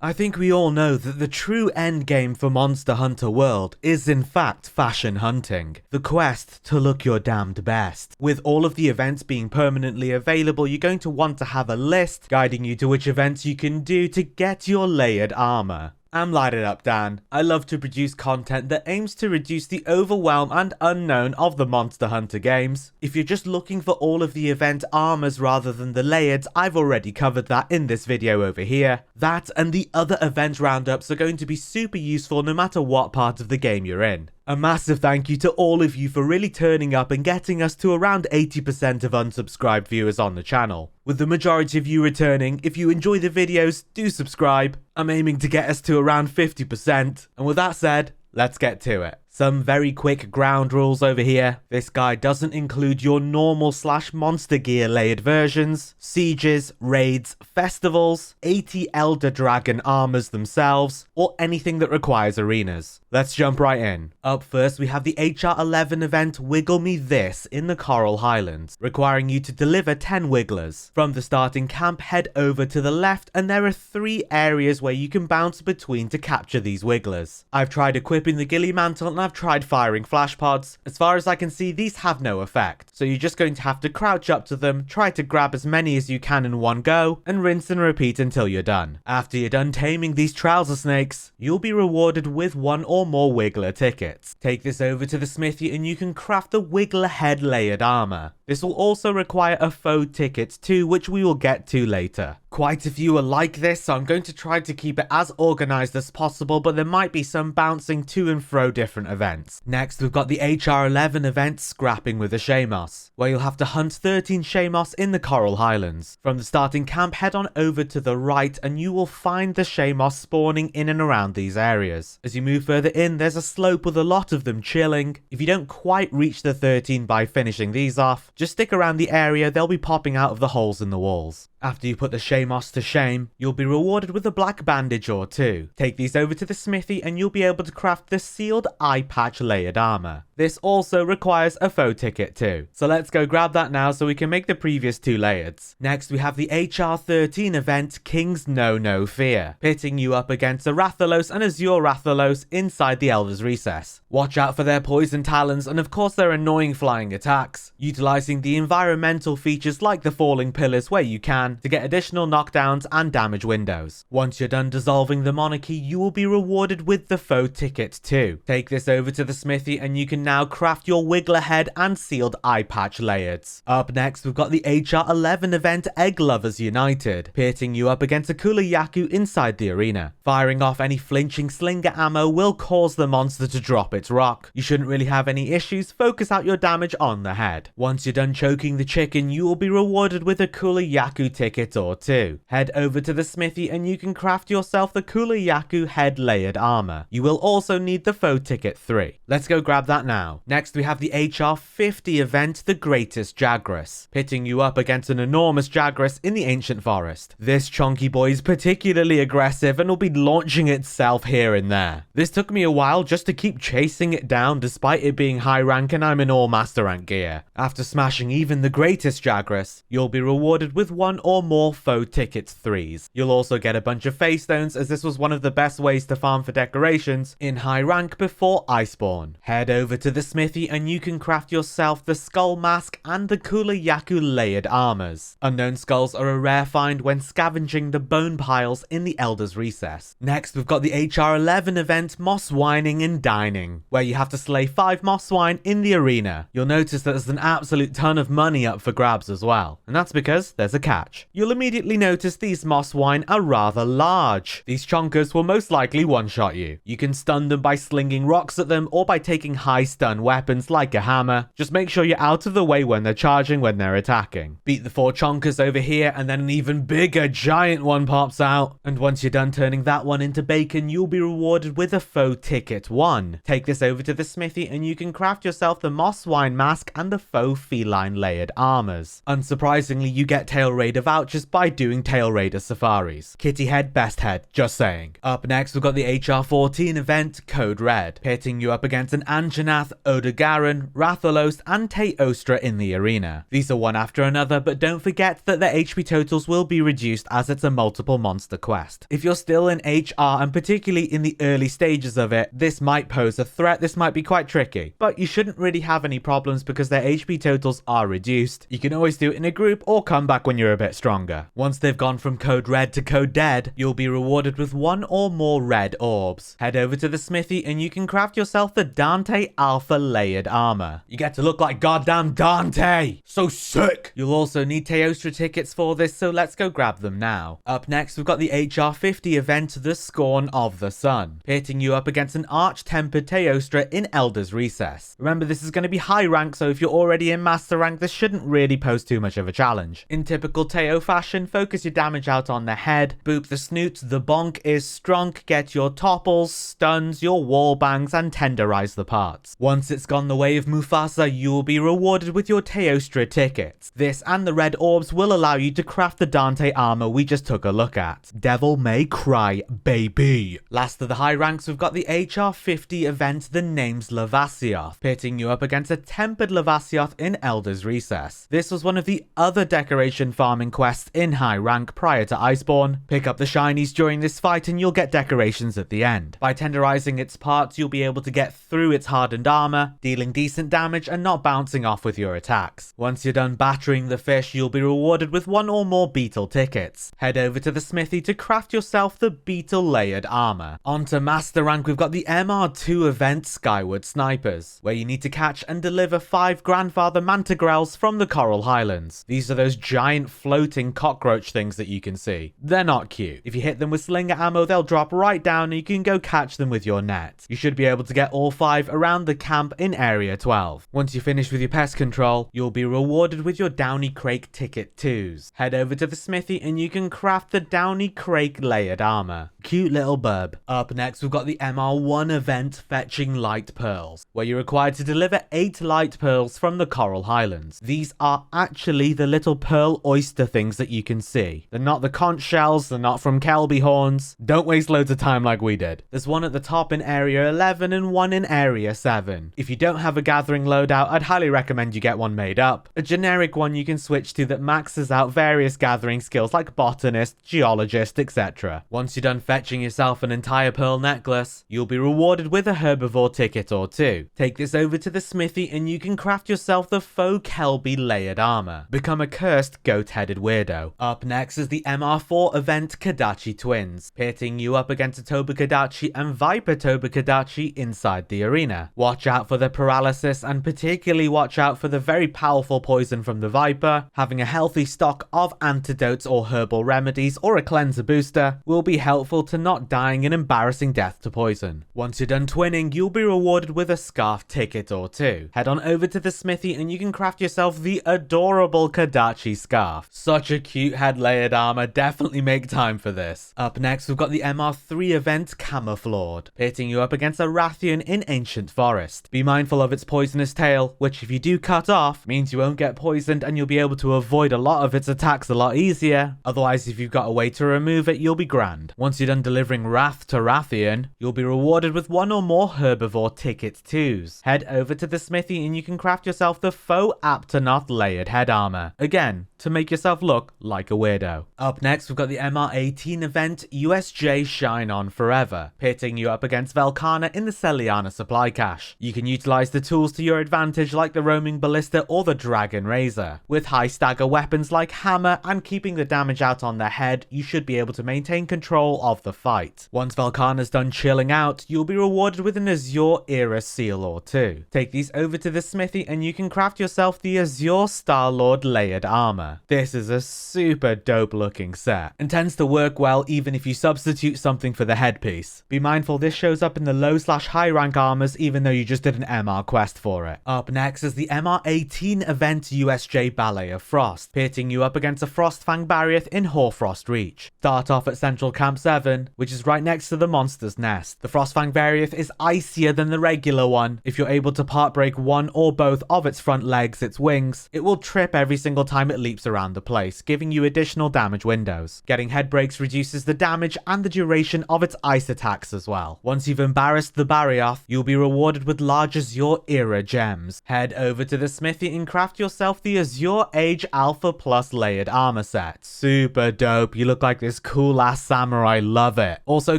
I think we all know that the true endgame for Monster Hunter World is in fact fashion hunting, the quest to look your damned best. With all of the events being permanently available, you're going to want to have a list guiding you to which events you can do to get your layered armor. I'm Lighted Up Dan. I love to produce content that aims to reduce the overwhelm and unknown of the Monster Hunter games. If you're just looking for all of the event armors rather than the layers, I've already covered that in this video over here. That and the other event roundups are going to be super useful no matter what part of the game you're in. A massive thank you to all of you for really turning up and getting us to around 80% of unsubscribed viewers on the channel. With the majority of you returning, if you enjoy the videos, do subscribe. I'm aiming to get us to around 50%. And with that said, let's get to it. Some very quick ground rules over here. This guide doesn't include your normal / monster gear layered versions, sieges, raids, festivals, AT Elder Dragon armors themselves, or anything that requires arenas. Let's jump right in. Up first, we have the HR11 event Wiggle Me This in the Coral Highlands, requiring you to deliver 10 wigglers. From the starting camp, head over to the left and there are 3 areas where you can bounce between to capture these wigglers. I've tried equipping the ghillie mantle and I've tried firing flash pods. As far as I can see, these have no effect, so you're just going to have to crouch up to them, try to grab as many as you can in one go, and rinse and repeat until you're done. After you're done taming these trouser snakes, you'll be rewarded with 1 or more wiggler tickets. Take this over to the smithy and you can craft the wiggler head layered armor. This will also require a faux ticket too, which we will get to later. Quite a few are like this, so I'm going to try to keep it as organized as possible, but there might be some bouncing to and fro different events. Next, we've got the HR11 event Scrapping with a Shamos, where you'll have to hunt 13 Shamos in the Coral Highlands. From the starting camp, head on over to the right and you will find the Shamos spawning in and around these areas. As you move further in, there's a slope with a lot of them chilling. If you don't quite reach the 13 by finishing these off, just stick around the area, they'll be popping out of the holes in the walls. After you put the Shamos to shame, you'll be rewarded with a black bandage or 2. Take these over to the smithy and you'll be able to craft the sealed eye patch layered armor. This also requires a faux ticket too. So let's go grab that now so we can make the previous 2 layers. Next we have the HR13 event King's No Fear, pitting you up against a Rathalos and Azure Rathalos inside the Elder's Recess. Watch out for their poison talons and of course their annoying flying attacks, utilizing the environmental features like the falling pillars where you can to get additional knockdowns and damage windows. Once you're done dissolving the monarchy, you will be rewarded with the faux ticket too. Take this over to the smithy and you can now craft your wiggler head and sealed eye patch layers. Up next, we've got the HR11 event Egg Lovers United, pitting you up against a Yaku inside the arena. Firing off any flinching slinger ammo will cause the monster to drop its rock. You shouldn't really have any issues, focus out your damage on the head. Once you're done choking the chicken, you will be rewarded with a Yaku ticket or 2. Head over to the smithy and you can craft yourself the Yaku head layered armor. You will also need the faux ticket 3. Let's go grab that now. Next we have the HR50 event The Greatest Jagras, pitting you up against an enormous Jagras in the ancient forest. This chonky boy is particularly aggressive and will be launching itself here and there. This took me a while just to keep chasing it down despite it being high rank and I'm in all master rank gear. After smashing even the greatest Jagras, you'll be rewarded with 1 or more faux tickets 3s. You'll also get a bunch of face stones, as this was one of the best ways to farm for decorations in high rank before Iceborne. Head over to the smithy and you can craft yourself the skull mask and the Yaku layered armors. Unknown skulls are a rare find when scavenging the bone piles in the Elder's Recess. Next we've got the HR11 event Moss Whining and Dining, where you have to slay 5 moss swine in the arena. You'll notice that there's an absolute ton of money up for grabs as well, and that's because there's a catch. You'll immediately notice these moss swine are rather large. These chonkers will most likely one-shot you. You can stun them by slinging rocks at them or by taking high stun weapons like a hammer. Just make sure you're out of the way when they're charging when they're attacking. Beat the 4 chonkers over here and then an even bigger giant one pops out. And once you're done turning that one into bacon, you'll be rewarded with a faux ticket 1. Take this over to the smithy and you can craft yourself the moss swine mask and the faux feet feline layered armors. Unsurprisingly, you get Tail Raider vouchers by doing Tail Raider safaris. Kitty head, best head, just saying. Up next, we've got the HR14 event, Code Red, pitting you up against an Anjanath, Odogaron, Rathalos, and Teostra in the arena. These are one after another, but don't forget that their HP totals will be reduced as it's a multiple monster quest. If you're still in HR and particularly in the early stages of it, this might pose a threat, this might be quite tricky, but you shouldn't really have any problems because their HP totals are reduced. You can always do it in a group or come back when you're a bit stronger. Once they've gone from Code Red to Code Dead, you'll be rewarded with one or more red orbs. Head over to the smithy and you can craft yourself the Dante Alpha layered armor. You get to look like goddamn Dante! So sick! You'll also need Teostra tickets for this, so let's go grab them now. Up next, we've got the HR50 event, The Scorn of the Sun, pitting you up against an Arch-Tempered Teostra in Elder's Recess. Remember, this is going to be high rank, so if you're already in Master rank, this shouldn't really pose too much of a challenge. In typical Teo fashion, focus your damage out on the head, boop the snoot, the bonk is strunk, get your topples, stuns, your wall bangs, and tenderize the parts. Once it's gone the way of Mufasa, you will be rewarded with your Teostra tickets. This and the red orbs will allow you to craft the Dante armor we just took a look at. Devil May Cry, baby. Last of the high ranks, we've got the HR50 event, The Name's Lavasioth, pitting you up against a tempered Lavasioth in Elder's Recess. This was one of the other decoration farming quests in high rank prior to Iceborne. Pick up the shinies during this fight and you'll get decorations at the end. By tenderizing its parts, you'll be able to get through its hardened armor, dealing decent damage and not bouncing off with your attacks. Once you're done battering the fish, you'll be rewarded with one or more beetle tickets. Head over to the smithy to craft yourself the beetle layered armor. On to master rank, we've got the MR2 event, Skyward Snipers, where you need to catch and deliver 5 grandfather mantigrels from the Coral Highlands. These are those giant floating cockroach things that you can see. They're not cute. If you hit them with slinger ammo, they'll drop right down and you can go catch them with your net. You should be able to get all 5 around the camp in Area 12. Once you finish with your pest control, you'll be rewarded with your Downy Crake Ticket 2s. Head over to the smithy and you can craft the Downy Crake layered armor. Cute little bub. Up next, we've got the MR1 event, Fetching Light Pearls, where you're required to deliver 8 light pearls from the Coral Highlands. These are actually the little pearl oyster things that you can see. They're not the conch shells, they're not from Kelby horns. Don't waste loads of time like we did. There's one at the top in Area 11 and one in Area 7. If you don't have a gathering loadout, I'd highly recommend you get one made up. A generic one you can switch to that maxes out various gathering skills like botanist, geologist, etc. Once you're done fetching yourself an entire pearl necklace, you'll be rewarded with a herbivore ticket or 2. Take this over to the smithy and you can craft yourself the faux Kelby layered armor. Become a cursed goat-headed weirdo. Up next is the MR4 event, Kadachi Twins, pitting you up against a Toba Kadachi and Viper Toba Kadachi inside the arena. Watch out for the paralysis and particularly watch out for the very powerful poison from the Viper. Having a healthy stock of antidotes or herbal remedies or a cleanser booster will be helpful to not dying an embarrassing death to poison. Once you're done twinning, you'll be rewarded with a scarf ticket or 2. Head on over to the smithy and you can craft yourself the adorable Kadachi scarf. Such a cute head layered armor, definitely make time for this. Up next, we've got the MR3 event, Camouflawed, pitting you up against a Rathian in Ancient Forest. Be mindful of its poisonous tail, which if you do cut off, means you won't get poisoned and you'll be able to avoid a lot of its attacks a lot easier. Otherwise, if you've got a way to remove it, you'll be grand. Once you're done delivering wrath to Rathian, you'll be rewarded with one or more herbivore ticket 2s. Head over to the smithy and you can craft yourself the faux Aptonoth layered head armor. Again, to make yourself look like a weirdo. Up next, we've got the MR18 event, USJ Shine On Forever, pitting you up against Velkana in the Celiana supply cache. You can utilize the tools to your advantage like the roaming ballista or the dragon razor. With high stagger weapons like hammer and keeping the damage out on their head, you should be able to maintain control of the fight. Once Velkana's done chilling out, you'll be rewarded with an Azure Era seal or 2. Take these over to the smithy and you can craft yourself the Azure Star-Lord layered armor. This is a super dope looking set and tends to work well even if you substitute something for the headpiece. Be mindful this shows up in the low/high rank armors even though you just did an MR quest for it. Up next is the MR18 event, USJ Ballet of Frost, pitting you up against a Frostfang Barrier in Hoarfrost Reach. Start off at Central Camp 7, which is right next to the Monster's Nest. The Frostfang Barrier is icier than the regular one if you're able to part break one or both of its front legs, its wings, it will trip every single time it leaps around the place, giving you additional damage windows. Getting head breaks reduces the damage and the duration of its ice attacks as well. Once you've embarrassed the Barioth, you'll be rewarded with large Azure Era gems. Head over to the smithy and craft yourself the Azure Age Alpha Plus layered armor set. Super dope, you look like this cool ass samurai, love it. Also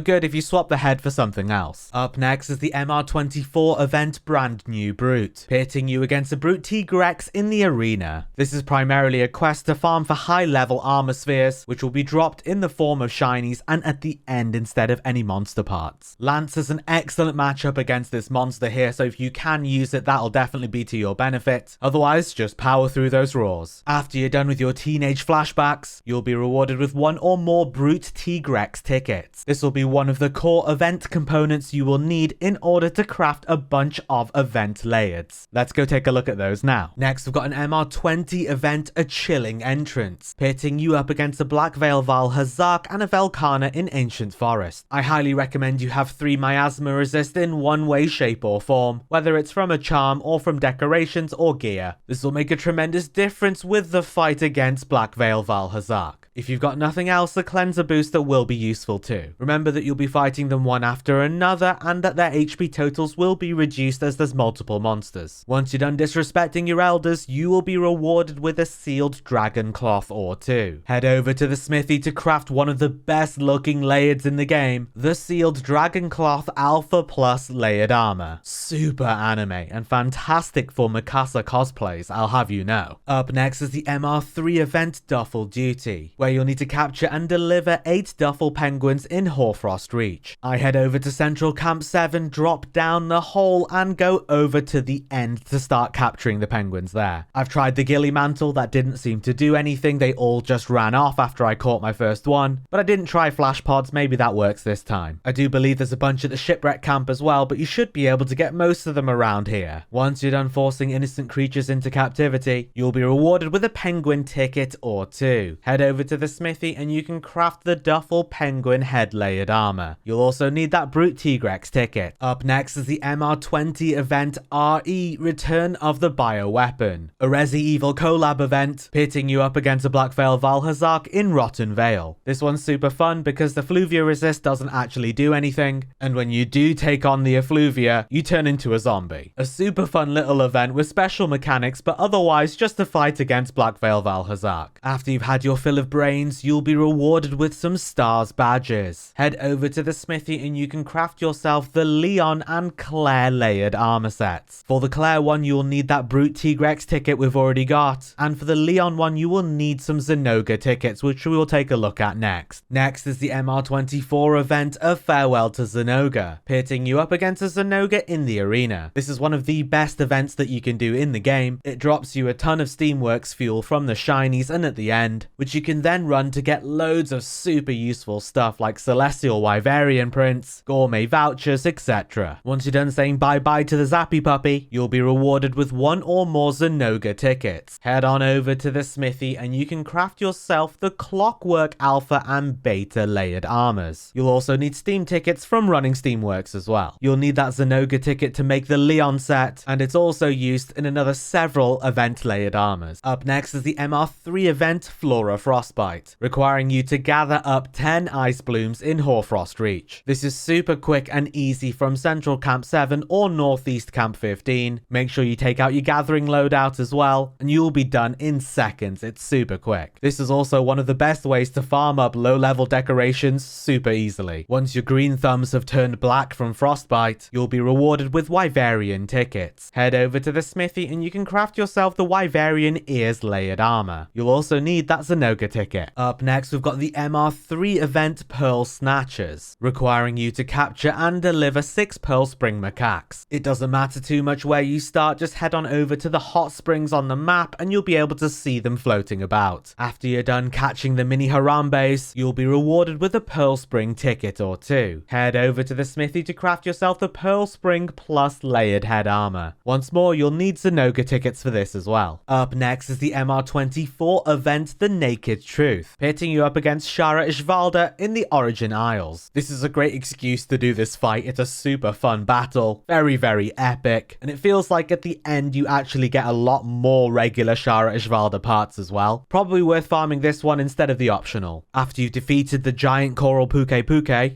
good if you swap the head for something else. Up next is the MR24 event Brand New Brute, pitting you against a Brute Tigrex in the arena. This is primarily a quest to farm for high level armor spheres, which will be dropped in the form of shinies and at the end instead of any monster parts. Lance is an excellent matchup against this monster here, so if you can use it, that'll definitely be to your benefit. Otherwise, just power through those roars. After you're done with your teenage flashbacks, you'll be rewarded with one or more Brute Tigrex tickets. This will be one of the core event components you will need in order to craft a bunch of event layers. Let's go take a look at those now. Next, we've got an MR20 event, a Chilling Entrance, pitting you up against a Black Veil Valhazak and a Velkana in Ancient Forest. I highly recommend you have 3 Miasma resist in one way, shape or form, whether it's from a charm or from decorations or gear. This will make a tremendous difference with the fight against Black Veil Valhazak. If you've got nothing else, the cleanser booster will be useful too. Remember that you'll be fighting them one after another and that their HP totals will be reduced as there's multiple monsters. Once you're done disrespecting your elders, you will be rewarded with a sealed dragon cloth or 2. Head over to the smithy to craft one of the best looking layers in the game, the sealed dragon cloth Alpha Plus layered armor. Super anime and fantastic for Mikasa cosplays, I'll have you know. Up next is the MR3 event Duffel Duty, where you'll need to capture and deliver 8 Duffel penguins in Hoarfrost Reach. I head over to Central Camp 7, drop down the hole and go over to the end to start capturing the penguins there. I've tried the Ghillie Mantle, that didn't seem to do anything, they all just ran off after I caught my first one, but I didn't try Flash Pods, maybe that works this time. I do believe there's a bunch at the Shipwreck Camp as well, but you should be able to get most of them around here. Once you're done forcing innocent creatures into captivity, you'll be rewarded with a penguin ticket or 2. Head over to the smithy and you can craft the Duffel Penguin head layered armor. You'll also need that Brute Tigrex ticket. Up next is the MR20 event RE Return of the Bioweapon, a Resi Evil collab event, pitting you up against a Black Veil Valhazak in Rotten Vale. This one's super fun because the Effluvia resist doesn't actually do anything, and when you do take on the Effluvia, you turn into a zombie. A super fun little event with special mechanics, but otherwise just a fight against Black Veil Valhazak. After you've had your fill of brains, you'll be rewarded with some stars badges. Head over to the smithy and you can craft yourself the Leon and Claire layered armor sets. For the Claire one, you'll need that Brute Tigrex ticket we've already got, and for the Leon one, you will need some Zinogre tickets, which we will take a look at next. Next is the MR24 event, A Farewell to Zinogre, pitting you up against a Zinogre in the arena. This is one of the best events that you can do in the game. It drops you a ton of Steamworks fuel from the shinies and at the end, which you can then run to get loads of super useful stuff like Celestial Wyverian prints, gourmet vouchers, etc. Once you're done saying bye-bye to the Zappy Puppy, you'll be rewarded with one or more Zinogre tickets. Head on over to the smithy and you can craft yourself the Clockwork Alpha and Beta layered armors. You'll also need Steam tickets from running Steamworks as well. You'll need that Zinogre ticket to make the Leon set, and it's also used in another several event layered armors. Up next is the MR3 event Flora Frostbite, requiring you to gather up 10 ice blooms in Hoarfrost Reach. This is super quick and easy from Central Camp 7 or Northeast Camp 15. Make sure you take out your gathering loadout as well, and you'll be done in seconds. It's super quick. This is also one of the best ways to farm up low-level decorations super easily. Once your green thumbs have turned black from Frostbite, you'll be rewarded with Wyverian tickets. Head over to the smithy and you can craft yourself the Wyverian ears layered armor. You'll also need that Zinogre ticket. Up next, we've got the MR3 event Pearl Snatchers, requiring you to capture and deliver 6 Pearl Spring Macaques. It doesn't matter too much where you start, just head on over to the hot springs on the map and you'll be able to see them floating about. After you're done catching the mini Harambes, you'll be rewarded with a Pearl Spring ticket or 2. Head over to the smithy to craft yourself the Pearl Spring plus layered head armor. Once more, you'll need Zinogre tickets for this as well. Up next is the MR24 event The Naked truth, pitting you up against Shara Ishvalda in the Origin Isles. This is a great excuse to do this fight. It's a super fun battle, very epic, and it feels like at the end you actually get a lot more regular Shara Ishvalda parts as well. Probably worth farming this one instead of the optional. After you've defeated the giant coral Puke,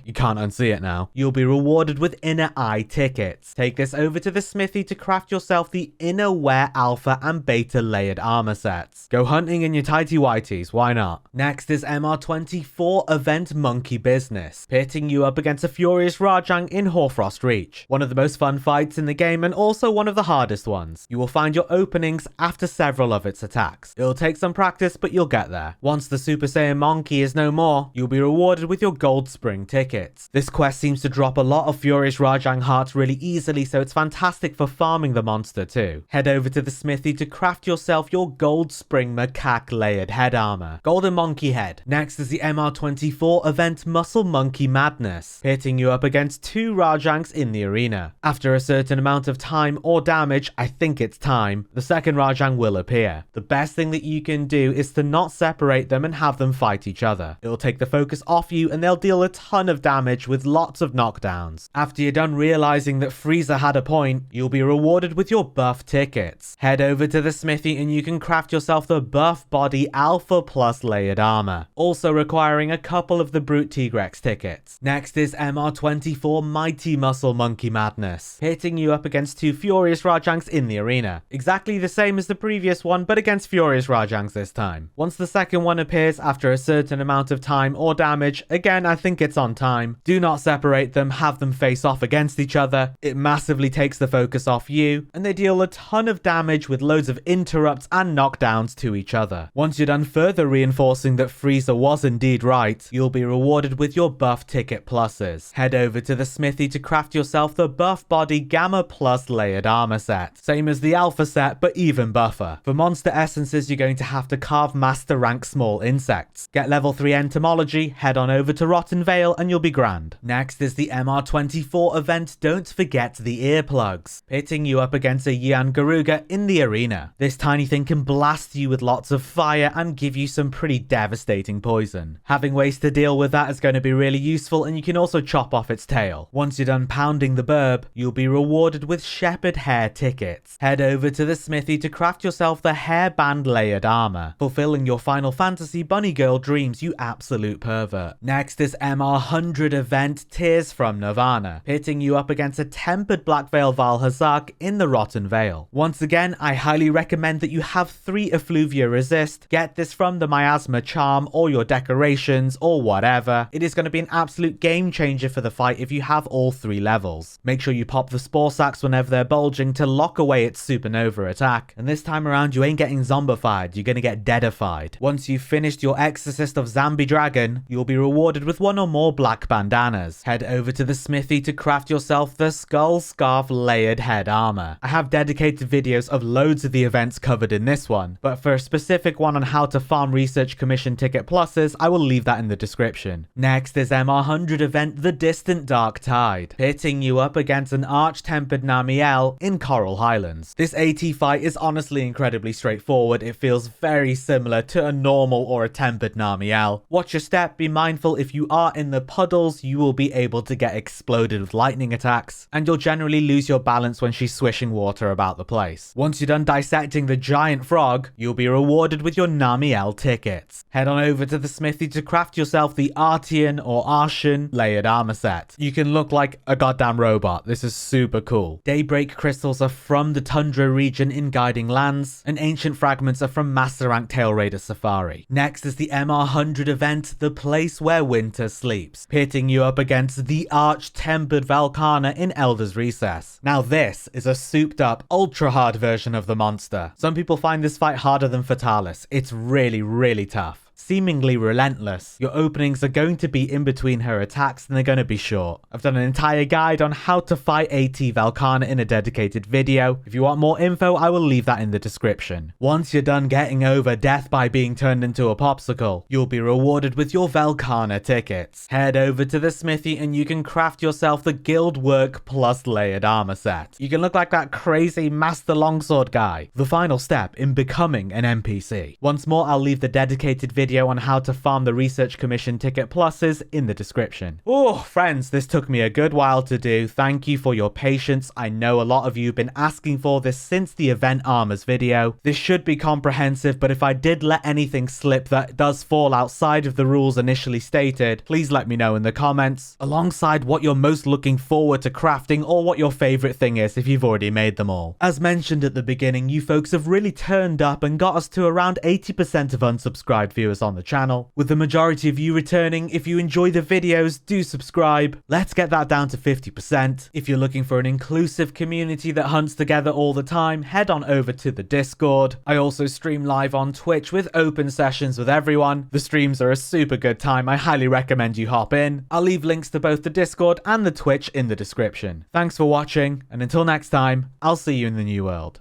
you can't unsee it now, you'll be rewarded with Inner Eye tickets. Take this over to the smithy to craft yourself the Inner Wear Alpha and Beta layered armor sets. Go hunting in your tighty whities, why not? Next is MR24 Event Monkey Business, pitting you up against a furious Rajang in Hoarfrost Reach. One of the most fun fights in the game and also one of the hardest ones. You will find your openings after several of its attacks. It'll take some practice, but you'll get there. Once the Super Saiyan Monkey is no more, you'll be rewarded with your Gold Spring tickets. This quest seems to drop a lot of furious Rajang hearts really easily, so it's fantastic for farming the monster too. Head over to the smithy to craft yourself your Gold Spring Macaque layered head armor. Golden Monkey Head. Next is the MR24 Event Muscle Monkey Madness, pitting you up against 2 Rajangs in the arena. After a certain amount of time or damage, I think it's time, the second Rajang will appear. The best thing that you can do is to not separate them and have them fight each other. It'll take the focus off you and they'll deal a ton of damage with lots of knockdowns. After you're done realizing that Frieza had a point, you'll be rewarded with your buff tickets. Head over to the smithy and you can craft yourself the Buff Body Alpha Plus layered armor, also requiring a couple of the Brute Tigrex tickets. Next is MR24 Mighty Muscle Monkey Madness, hitting you up against 2 Furious Rajangs in the arena. Exactly the same as the previous one, but against Furious Rajangs this time. Once the second one appears after a certain amount of time or damage, again I think it's on time. Do not separate them, have them face off against each other. It massively takes the focus off you, and they deal a ton of damage with loads of interrupts and knockdowns to each other. Once you're done further reinforcing that Frieza was indeed right, you'll be rewarded with your buff ticket pluses. Head over to the smithy to craft yourself the Buff Body Gamma Plus layered armor set. Same as the Alpha set, but even buffer. For monster essences, you're going to have to carve master rank small insects. Get level 3 entomology, head on over to Rotten Vale, and you'll be grand. Next is the MR24 event Don't Forget the Earplugs, pitting you up against a Yian Garuga in the arena. This tiny thing can blast you with lots of fire and give you some pretty devastating poison. Having ways to deal with that is going to be really useful, and you can also chop off its tail. Once you're done pounding the burb, you'll be rewarded with shepherd hair tickets. Head over to the smithy to craft yourself the hairband layered armor, fulfilling your Final Fantasy bunny girl dreams, you absolute pervert. Next is MR100 event Tears from Nirvana, pitting you up against a tempered Black Veil Val Hazak in the Rotten Vale. Once again, I highly recommend that you have 3 Effluvia resist. Get this from the Miasma charm or your decorations or whatever. It is going to be an absolute game changer for the fight if you have all 3 levels. Make sure you pop the Spore Sacks whenever they're bulging to lock away its supernova attack. And this time around, you ain't getting zombified, you're going to get deadified. Once you've finished your Exorcist of Zambi Dragon, you'll be rewarded with 1 or more black bandanas. Head over to the smithy to craft yourself the Skull Scarf layered head armor. I have dedicated videos of loads of the events covered in this one, but for a specific one on how to farm research commission ticket pluses, I will leave that in the description. Next is MR100 event The Distant Dark Tide, pitting you up against an arch-tempered Namiel in Coral Highlands. This AT fight is honestly incredibly straightforward. It feels very similar to a normal or a tempered Namiel. Watch your step, be mindful if you are in the puddles, you will be able to get exploded with lightning attacks, and you'll generally lose your balance when she's swishing water about the place. Once you're done dissecting the giant frog, you'll be rewarded with your Namiel tickets. Head on over to the smithy to craft yourself the Artian or Arshan layered armor set. You can look like a goddamn robot. This is super cool. Daybreak crystals are from the Tundra region in Guiding Lands, and ancient fragments are from Master Rank Tail Raider Safari. Next is the MR100 event The Place Where Winter Sleeps, pitting you up against the arch-tempered Velkana in Elder's Recess. Now this is a souped up, ultra hard version of the monster. Some people find this fight harder than Fatalis. It's really tough. Seemingly relentless. Your openings are going to be in between her attacks and they're going to be short. I've done an entire guide on how to fight AT Velkana in a dedicated video. If you want more info, I will leave that in the description. Once you're done getting over death by being turned into a popsicle, you'll be rewarded with your Velkana tickets. Head over to the smithy and you can craft yourself the Guild Work Plus layered armor set. You can look like that crazy Master Longsword guy. The final step in becoming an NPC. Once more, I'll leave the dedicated video video on how to farm the Research Commission ticket pluses in the description. Oh, friends, this took me a good while to do. Thank you for your patience. I know a lot of you have been asking for this since the event armors video. This should be comprehensive, but if I did let anything slip that does fall outside of the rules initially stated, please let me know in the comments, alongside what you're most looking forward to crafting or what your favorite thing is if you've already made them all. As mentioned at the beginning, you folks have really turned up and got us to around 80% of unsubscribed viewers on the channel. With the majority of you returning, if you enjoy the videos, do subscribe. Let's get that down to 50%. If you're looking for an inclusive community that hunts together all the time, head on over to the Discord. I also stream live on Twitch with open sessions with everyone. The streams are a super good time. I highly recommend you hop in. I'll leave links to both the Discord and the Twitch in the description. Thanks for watching, and until next time, I'll see you in the new world.